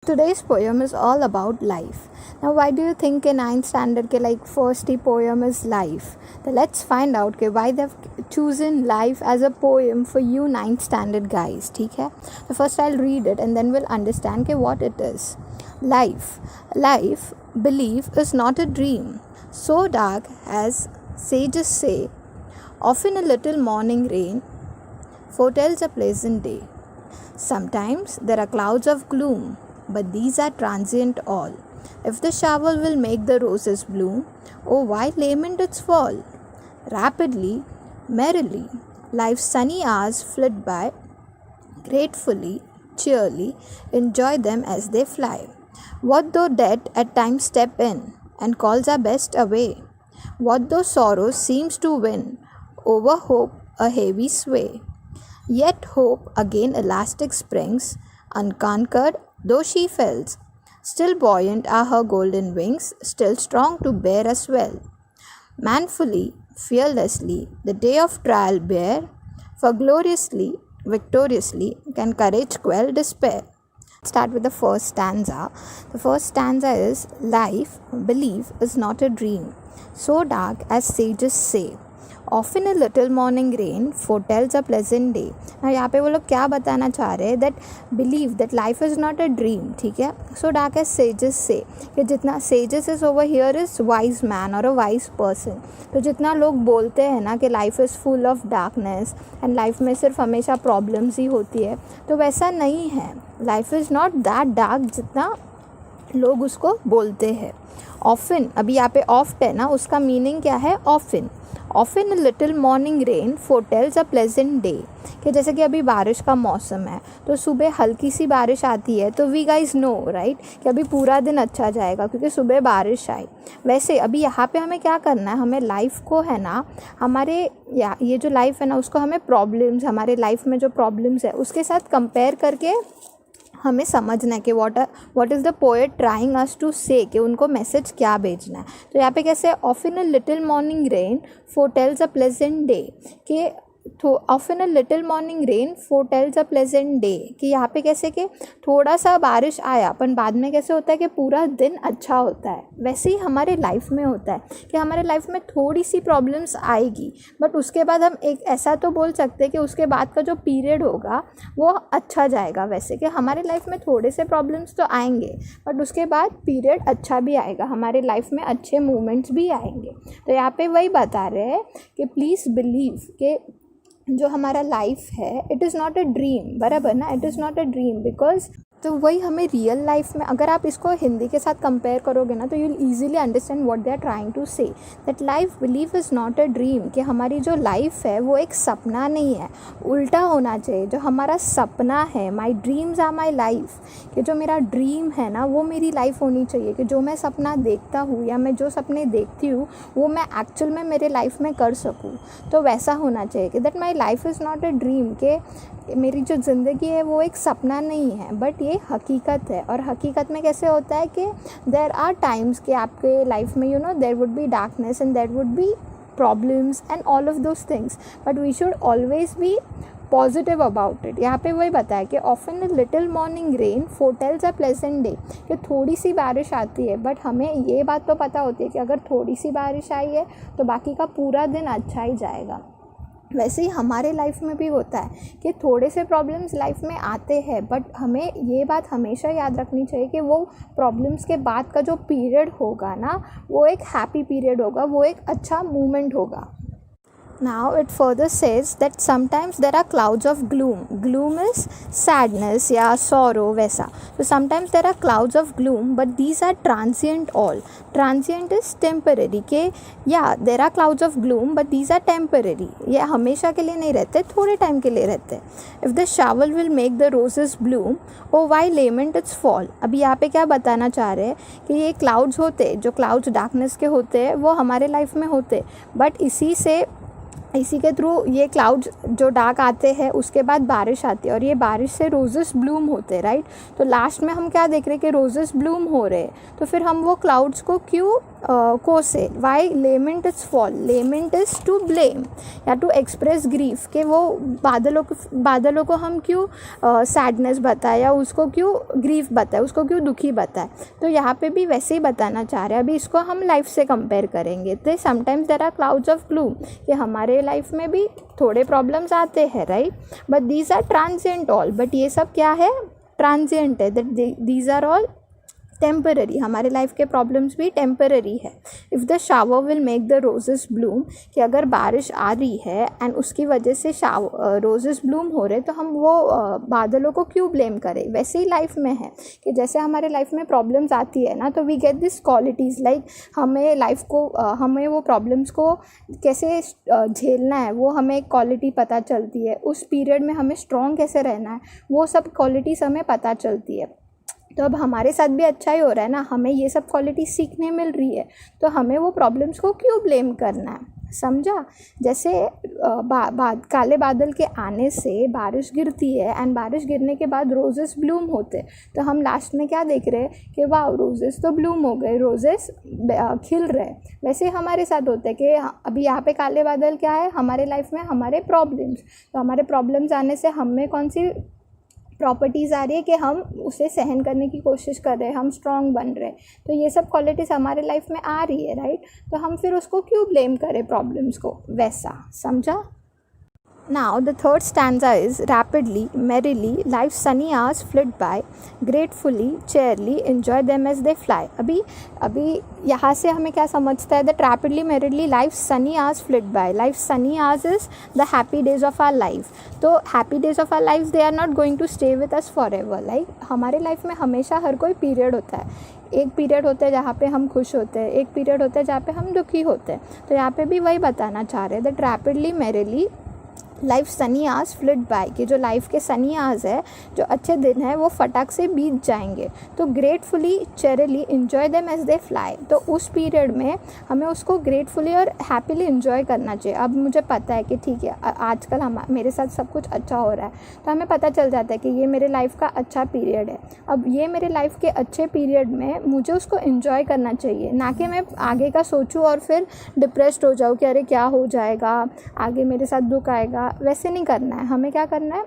Today's poem is all about life. Now, why do you think in 9th standard ke like first poem is life? So let's find out ke why they've chosen life as a poem for you 9th standard guys. ठीक है? So first I'll read it and then we'll understand ke what it is. Life, belief is not a dream, so dark as sages say. Often a little morning rain foretells a pleasant day. Sometimes there are clouds of gloom, but these are transient all. If the shower will make the roses bloom, oh why lament its fall? Rapidly, merrily, life's sunny hours flit by. Gratefully, cheerily, enjoy them as they fly. What though death at times step in and calls our best away? What though sorrow seems to win over hope a heavy sway? Yet hope again elastic springs, unconquered though she falls. Still buoyant are her golden wings, still strong to bear us well. Manfully, fearlessly, the day of trial bear, for gloriously, victoriously, can courage quell despair. Start with the first stanza. The first stanza is, life, belief, is not a dream, so dark as sages say. Often a little morning rain foretells a pleasant day. now यहाँ पे वो लोग क्या बताना चाह रहे हैं, that believe that life is not a dream. ठीक है, सो डार्क एज सेजेस से, कि जितना sages is over here is wise man और अ वाइज पर्सन. तो जितना लोग बोलते हैं ना कि life is full of darkness and life में सिर्फ हमेशा प्रॉब्लम्स ही होती है, तो वैसा नहीं है. Life is not that dark जितना लोग उसको बोलते हैं. ऑफन, अभी यहाँ पे ऑफ्ट है ना, उसका मीनिंग क्या है? Often. Often a little morning rain foretells a pleasant day. कि जैसे कि अभी बारिश का मौसम है तो सुबह हल्की सी बारिश आती है तो वी गाइज नो राइट कि अभी पूरा दिन अच्छा जाएगा क्योंकि सुबह बारिश आई. वैसे अभी यहाँ पे हमें क्या करना है, हमें लाइफ को है ना, हमारे ये जो लाइफ है ना उसको हमें प्रॉब्लम्स, हमारे लाइफ में जो प्रॉब्लम्स है उसके साथ कंपेयर करके हमें समझना है कि what is the poet trying us to say, कि उनको मैसेज क्या भेजना है. तो यहाँ पे कैसे, often a little morning rain foretells a pleasant day, कि often a little morning rain foretells a pleasant day, कि यहाँ पे कैसे कि थोड़ा सा बारिश आया पर बाद में कैसे होता है कि पूरा दिन अच्छा होता है. वैसे ही हमारे लाइफ में होता है कि हमारे लाइफ में थोड़ी सी प्रॉब्लम्स आएगी बट उसके बाद हम एक ऐसा तो बोल सकते हैं कि उसके बाद का जो पीरियड होगा वो अच्छा जाएगा. वैसे कि हमारे लाइफ में थोड़े से प्रॉब्लम्स तो आएंगे बट उसके बाद पीरियड अच्छा भी आएगा, हमारे लाइफ में अच्छे मोमेंट्स भी आएंगे. तो यहाँ पे वही बता रहे हैं कि प्लीज़ बिलीव कि जो हमारा लाइफ है it is not a dream. बराबर ना, it is not a dream because तो वही हमें रियल लाइफ में, अगर आप इसको हिंदी के साथ कंपेयर करोगे ना तो you will easily understand what they are trying to say, that life believe is not a dream, कि हमारी जो लाइफ है वो एक सपना नहीं है, उल्टा होना चाहिए. जो हमारा सपना है, my dreams are my life, कि जो मेरा ड्रीम है ना वो मेरी लाइफ होनी चाहिए, कि जो मैं सपना देखता हूँ या मैं जो सपने देखती हूँ वो मैं एक्चुअल में मेरे लाइफ में कर सकूँ. तो वैसा होना चाहिए कि that my life is not a dream, कि मेरी जो ज़िंदगी है वो एक सपना नहीं है बट ये हकीकत है. और हकीकत में कैसे होता है कि देर आर टाइम्स कि आपके लाइफ में there would be darkness and there would be problems and all of those things, but we should always be positive about it. यहाँ पे वही बताया कि often a little morning rain foretells a pleasant day, कि थोड़ी सी बारिश आती है बट हमें ये बात तो पता होती है कि अगर थोड़ी सी बारिश आई है तो बाकी का पूरा दिन अच्छा ही जाएगा. वैसे ही हमारे लाइफ में भी होता है कि थोड़े से प्रॉब्लम्स लाइफ में आते हैं बट हमें ये बात हमेशा याद रखनी चाहिए कि वो प्रॉब्लम्स के बाद का जो पीरियड होगा ना वो एक हैप्पी पीरियड होगा, वो एक अच्छा मोमेंट होगा. Now it further says that sometimes there are clouds of gloom. Gloom is sadness या sorrow वैसा. So sometimes there are clouds of gloom but these are transient all. Transient is temporary, के there are clouds of gloom but these are temporary. ये हमेशा के लिए नहीं रहते, थोड़े टाइम के लिए रहते. If the shower will make the roses bloom, oh why lament its fall. अभी यहाँ पे क्या बताना चाह रहे हैं कि ये क्लाउड्स होते, जो क्लाउड्स डार्कनेस के होते हैं वो हमारे लाइफ में होते, बट इसी के थ्रू ये क्लाउड्स जो डार्क आते हैं उसके बाद बारिश आती है और ये बारिश से रोजेस ब्लूम होते हैं राइट. तो लास्ट में हम क्या देख रहे हैं कि रोजेस ब्लूम हो रहे हैं, तो फिर हम वो क्लाउड्स को क्यों को से why lament is fall, lament is to blame या टू एक्सप्रेस ग्रीफ, कि वो बादलों को हम क्यों सैडनेस बताए या उसको क्यों ग्रीफ बताए, उसको क्यों दुखी बताए। तो यहाँ पे भी वैसे ही बताना चाह रहे हैं। अभी इसको हम लाइफ से कंपेयर करेंगे तो sometimes there are clouds of gloom, कि हमारे लाइफ में भी थोड़े प्रॉब्लम्स आते हैं, right, but these are transient all, but ये सब क्या है, ट्रांजिएंट है, that these are all temporary, हमारे लाइफ के प्रॉब्लम्स भी टेम्पररी है। If the shower will make the roses bloom, कि अगर बारिश आ रही है एंड उसकी वजह से रोजेस ब्लूम हो रहे, तो हम वो बादलों को क्यों ब्लेम करें। वैसे ही लाइफ में है कि जैसे हमारे लाइफ में प्रॉब्लम्स आती है ना, तो we get this qualities, like हमें लाइफ को हमें वो प्रॉब्लम्स को कैसे झेलना है, वो हमें एक क्वालिटी पता चलती है। उस पीरियड में हमें स्ट्रॉन्ग कैसे रहना है, वो सब क्वालिटीज़ हमें पता चलती है। तो अब हमारे साथ भी अच्छा ही हो रहा है ना, हमें ये सब क्वालिटी सीखने मिल रही है, तो हमें वो प्रॉब्लम्स को क्यों ब्लेम करना है, समझा। जैसे काले बादल के आने से बारिश गिरती है एंड बारिश गिरने के बाद रोजेस ब्लूम होते, तो हम लास्ट में क्या देख रहे हैं कि वाह रोजेस तो ब्लूम हो गए, रोजेस खिल रहे। वैसे हमारे साथ होता है कि अभी यहाँ पे काले बादल क्या है, हमारे लाइफ में हमारे प्रॉब्लम्स, तो हमारे प्रॉब्लम्स आने से हमें कौन सी प्रॉपर्टीज़ आ रही है कि हम उसे सहन करने की कोशिश कर रहे हैं, हम स्ट्रॉन्ग बन रहे हैं। तो ये सब क्वालिटीज़ हमारे लाइफ में आ रही है, राइट, तो हम फिर उसको क्यों ब्लेम करें प्रॉब्लम्स को, वैसा, समझा। Now the third stanza is rapidly, merrily, life's sunny hours flit by, gratefully, cheerily, enjoy them as they fly. अभी यहाँ से हमें क्या समझता है, that rapidly, merrily, life's sunny hours flit by. Life's sunny hours is the happy days of our life. तो happy days of our lives, they are not going to stay with us forever. Like हमारे life में हमेशा हर कोई period होता है, एक period होता है जहाँ पे हम खुश होते हैं, एक पीरियड होता है जहाँ पे हम दुखी होते हैं। तो यहाँ पे भी वही बताना चाह रहे हैं, that rapidly merrily life sunny hours flit by, कि जो लाइफ के सनी आवर्स है, जो अच्छे दिन है, वो फटाक से बीत जाएंगे। तो gratefully cheerily enjoy them as they fly, तो उस पीरियड में हमें उसको ग्रेटफुली और हैप्पीली इन्जॉय करना चाहिए। अब मुझे पता है कि ठीक है आजकल मेरे साथ सब कुछ अच्छा हो रहा है, तो हमें पता चल जाता है कि ये मेरे लाइफ का अच्छा पीरियड है। अब ये मेरे लाइफ के अच्छे पीरियड में मुझे उसको इन्जॉय करना चाहिए, ना कि मैं आगे का सोचूं और फिर डिप्रेस्ड हो जाऊं कि अरे क्या हो जाएगा, आगे मेरे साथ दुख आएगा। वैसे नहीं करना है, हमें क्या करना है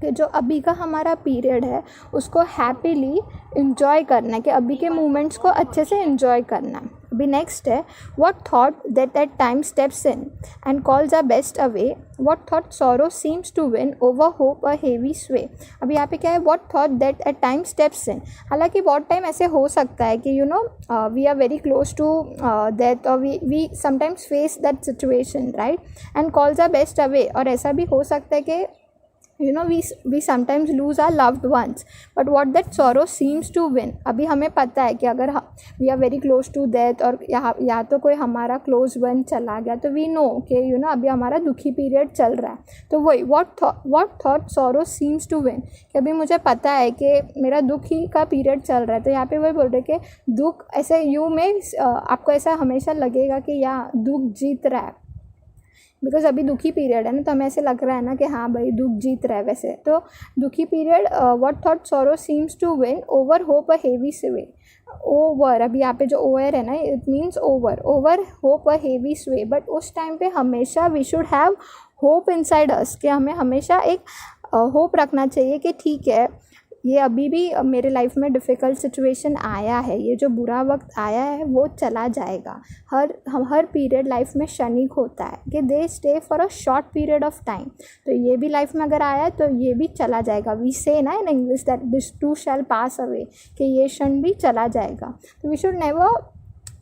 कि जो अभी का हमारा पीरियड है उसको हैप्पीली इन्जॉय करना है, कि अभी के मोमेंट्स को अच्छे से इन्जॉय करना है। अभी नेक्स्ट है, what thought that at time steps in and calls are best away, what thought sorrow seems to win over hope a heavy sway. अभी यहाँ पे क्या है, what thought that at time steps in, हालांकि बहुत time ऐसे हो सकता है कि we are very close to death और we sometimes face that situation, right, and calls are best away, और ऐसा भी हो सकता है कि we sometimes lose our loved ones, but what that sorrow seems to win। अभी हमें पता है कि अगर we are very close to death और या तो कोई हमारा close one चला गया, तो we know कि अभी हमारा दुखी पीरियड चल रहा है। तो वही what thought sorrow seems to win, कि अभी मुझे पता है कि मेरा दुखी का पीरियड चल रहा है। तो यहाँ पे वही बोल रहे कि दुख ऐसे आपको ऐसा हमेशा लगेगा कि दुख जीत रहा है, बिकॉज अभी दुखी पीरियड है ना, तो हमें ऐसे लग रहा है ना कि हाँ भाई दुख जीत रहा है। वैसे तो दुखी period, what thought sorrow seems to win over hope a heavy sway, over, अभी यहाँ पे जो ओवर है ना, it means over hope a heavy sway. But उस टाइम पे हमेशा we should have hope inside us, कि हमें हमेशा एक होप रखना चाहिए कि ठीक है, ये अभी भी मेरे लाइफ में डिफ़िकल्ट सिचुएशन आया है, ये जो बुरा वक्त आया है वो चला जाएगा। हर पीरियड लाइफ में क्षणिक होता है, कि they stay for a short period of time. तो ये भी लाइफ में अगर आया है तो ये भी चला जाएगा। वी से ना in English that this too shall pass away, कि ये क्षण भी चला जाएगा। तो we should never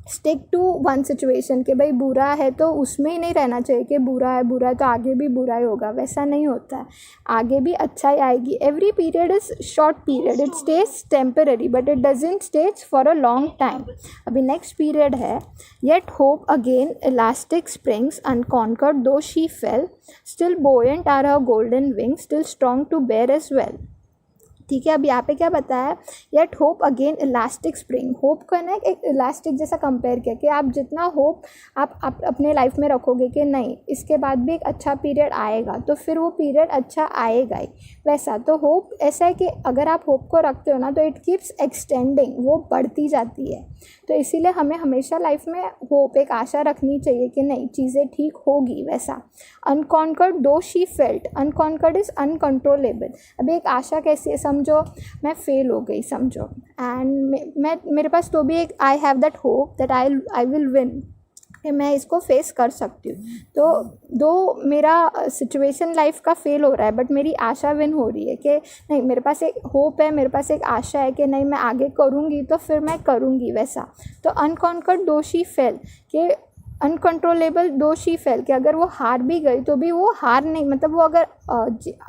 stick to one situation, कि भाई बुरा है तो उसमें ही नहीं रहना चाहिए कि बुरा है तो आगे भी बुरा ही होगा, वैसा नहीं होता है, आगे भी अच्छा ही आएगी। Every period is short period, it stays temporary but it doesn't stays for a long time. अभी नेक्स्ट पीरियड है, yet hope again elastic springs unconquered though she fell, still buoyant are her golden wings, still strong to bear as well. ठीक है। अब यहाँ पे क्या बताया, yet hope again elastic spring. Hope को है ना एक इलास्टिक जैसा कंपेयर किया कि आप जितना होप आप अपने लाइफ में रखोगे कि नहीं इसके बाद भी एक अच्छा पीरियड आएगा, तो फिर वो पीरियड अच्छा आएगा ही। वैसा तो होप ऐसा है कि अगर आप होप को रखते हो ना तो इट कीप्स एक्सटेंडिंग, वो बढ़ती जाती है। तो इसीलिए हमें हमेशा लाइफ में होप, एक आशा रखनी चाहिए कि नहीं चीज़ें ठीक होगी। वैसा unconquered though she felt, unconquered is uncontrollable. अब एक आशा कैसी है, समझो मैं फेल हो गई समझो, एंड मैं मेरे पास तो भी एक I have that hope that I will win, कि मैं इसको फेस कर सकती हूँ। तो दो मेरा सिचुएशन लाइफ का फेल हो रहा है बट मेरी आशा विन हो रही है कि नहीं मेरे पास एक होप है, मेरे पास एक आशा है कि नहीं मैं आगे करूँगी तो फिर मैं करूँगी। वैसा तो अनकॉन्कर्ड दो शी फेल, कि अनकंट्रोलेबल दो शी फेल, कि अगर वो हार भी गई तो भी वो हार नहीं, मतलब वो अगर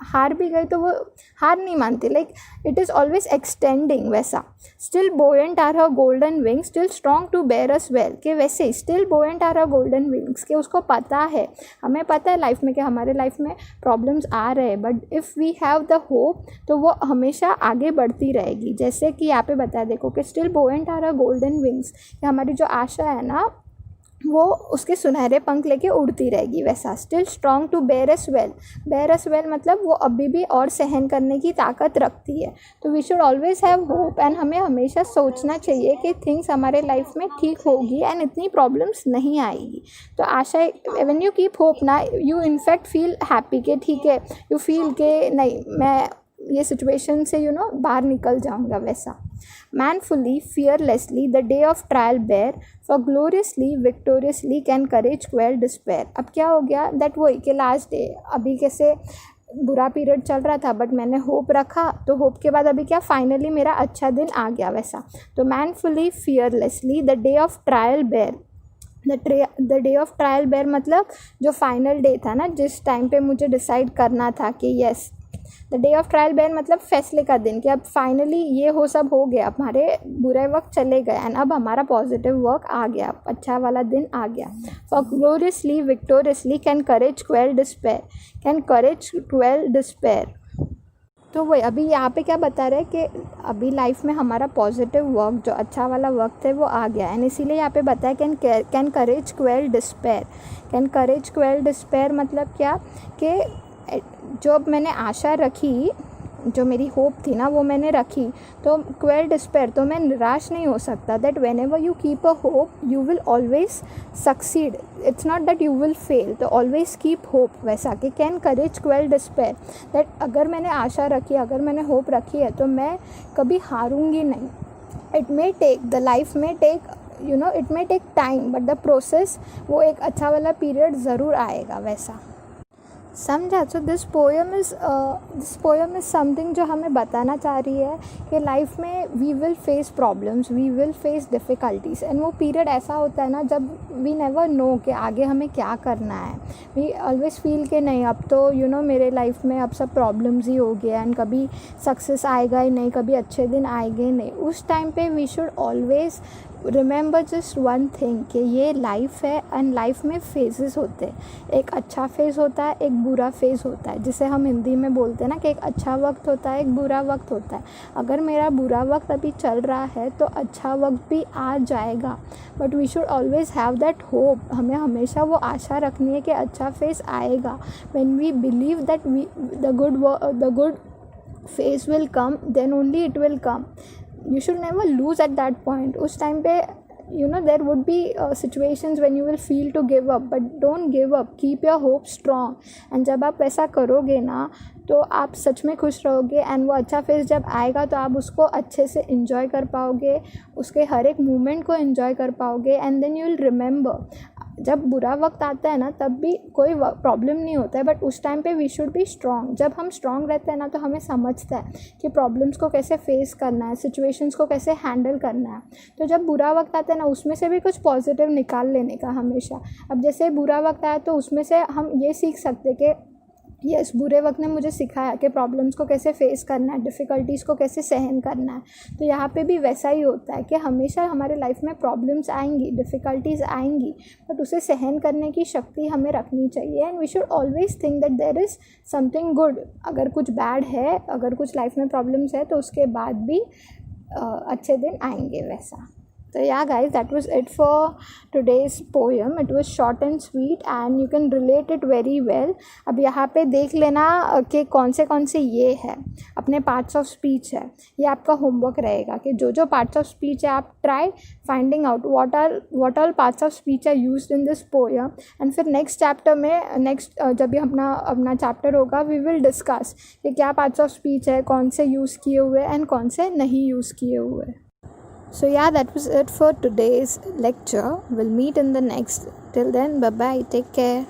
हार भी गई तो वो हार नहीं मानती, like it is always extending. वैसा still buoyant are her golden wings, still strong to bear us well, कि वैसे still buoyant are her golden wings, कि उसको पता है, हमें पता है लाइफ में कि हमारे लाइफ में प्रॉब्लम्स आ रहे हैं but if we have the hope तो वो हमेशा आगे बढ़ती रहेगी। जैसे कि यहाँ पे बताया देखो कि still buoyant are her golden wings, कि हमारी जो आशा है ना वो उसके सुनहरे पंख लेके उड़ती रहेगी। वैसा still strong to bear us well, bear us well मतलब वो अभी भी और सहन करने की ताकत रखती है। तो we should always have hope, and हमें हमेशा सोचना चाहिए कि थिंग्स हमारे लाइफ में ठीक होगी एंड इतनी प्रॉब्लम्स नहीं आएगी। तो आशा, व्हेन यू कीप होप ना यू इनफैक्ट फील हैप्पी, कि ठीक है यू फील के नहीं मैं ये सिचुएशन से बाहर निकल जाऊंगा। वैसा manfully fearlessly the day of trial bear, for gloriously victoriously can courage quell despair. अब क्या हो गया, दैट वही कि लास्ट डे, अभी कैसे बुरा पीरियड चल रहा था बट मैंने होप रखा, तो होप के बाद अभी क्या फाइनली मेरा अच्छा दिन आ गया। वैसा तो manfully fearlessly the day of trial bear, the day of trial bear मतलब जो फाइनल डे था ना, जिस टाइम पे मुझे डिसाइड करना था कि yes the day of trial bear मतलब फैसले का दिन, कि अब फाइनली ये सब हो गया, हमारे बुरे वक्त चले गए एंड अब हमारा पॉजिटिव वर्क आ गया, अच्छा वाला दिन आ गया। For gloriously victoriously can courage quell despair, can courage quell despair. तो वही अभी यहाँ पे क्या बता रहे हैं कि अभी लाइफ में हमारा पॉजिटिव वर्क जो अच्छा वाला वक्त है वो आ गया, एंड इसीलिए यहाँ पे बताया can courage quell despair. Can courage quell despair मतलब क्या, कि जो अब मैंने आशा रखी, जो मेरी होप थी ना वो मैंने रखी, तो क्वेल डिस्पेयर, तो मैं निराश नहीं हो सकता। That when ever you keep a hope you will always succeed, it's not that you will fail, तो ऑलवेज कीप होप। वैसा कि can courage quell despair, that अगर मैंने आशा रखी, अगर मैंने होप रखी है तो मैं कभी हारूंगी नहीं। It may take, the life में take it may take time but the process, वो एक अच्छा वाला पीरियड ज़रूर आएगा। वैसा समझा। So this poem is something जो हमें बताना चाह रही है कि लाइफ में we will face problems, we will face difficulties, and वो पीरियड ऐसा होता है ना जब वी नेवर नो कि आगे हमें क्या करना है। वी ऑलवेज फील कि नहीं अब तो मेरे लाइफ में अब सब प्रॉब्लम्स ही हो गया एंड कभी सक्सेस आएगा ही नहीं, कभी अच्छे दिन आएंगे ही नहीं। उस टाइम पे we should always remember just one thing कि ये लाइफ है एंड लाइफ में फेजेस होते हैं। एक अच्छा फेज़ होता है, एक बुरा फेज़ होता है, जिसे हम हिंदी में बोलते हैं ना कि एक अच्छा वक्त होता है, एक बुरा वक्त होता है। अगर मेरा बुरा वक्त अभी चल रहा है तो अच्छा वक्त भी आ जाएगा, but we should always have that hope. हमें हमेशा वो आशा रखनी है कि अच्छा फेज़ आएगा। When we believe that the good phase will come, then only it will come. You should never lose at that point. उस टाइम पे there would be situations when you will feel to give up, but don't give up, keep your hope strong. and जब आप वैसा करोगे ना तो आप सच में खुश रहोगे, एंड वो अच्छा फेज़ जब आएगा तो आप उसको अच्छे से इंजॉय कर पाओगे, उसके हर एक मोमेंट को इंजॉय कर पाओगे। And then you will remember, जब बुरा वक्त आता है ना तब भी कोई प्रॉब्लम नहीं होता है, बट उस टाइम पे वी शुड बी स्ट्रॉन्ग। जब हम स्ट्रॉन्ग रहते हैं ना तो हमें समझता है कि प्रॉब्लम्स को कैसे फेस करना है, सिचुएशंस को कैसे हैंडल करना है। तो जब बुरा वक्त आता है ना उसमें से भी कुछ पॉजिटिव निकाल लेने का हमेशा। अब जैसे बुरा वक्त आया तो उसमें से हम ये सीख सकते कि यस, बुरे वक्त ने मुझे सिखाया कि प्रॉब्लम्स को कैसे फेस करना है, डिफ़िकल्टीज़ को कैसे सहन करना है। तो यहाँ पे भी वैसा ही होता है कि हमेशा हमारे लाइफ में प्रॉब्लम्स आएंगी, डिफ़िकल्टीज़ आएंगी, बट उसे सहन करने की शक्ति हमें रखनी चाहिए। And we should always think that there is something good. अगर कुछ बैड है, अगर कुछ लाइफ में प्रॉब्लम्स है, तो उसके बाद भी अच्छे दिन आएंगे वैसा। So yeah guys, that was it for today's poem. It was short and sweet and you can relate it very well. अब यहाँ पे देख लेना कि कौन से ये है, अपने पार्ट्स ऑफ स्पीच है। ये आपका होमवर्क रहेगा कि जो पार्ट्स ऑफ स्पीच है आप try finding out what all parts of speech are used in this poem। And फिर नेक्स्ट चैप्टर में जब भी अपना चैप्टर होगा वी विल डिस्कस कि क्या पार्ट्स ऑफ स्पीच है, कौन से यूज़ किए हुए एंड कौन से नहीं यूज़ किए हुए। So yeah, that was it for today's lecture. We'll meet in the next. Till then, bye bye. Take care.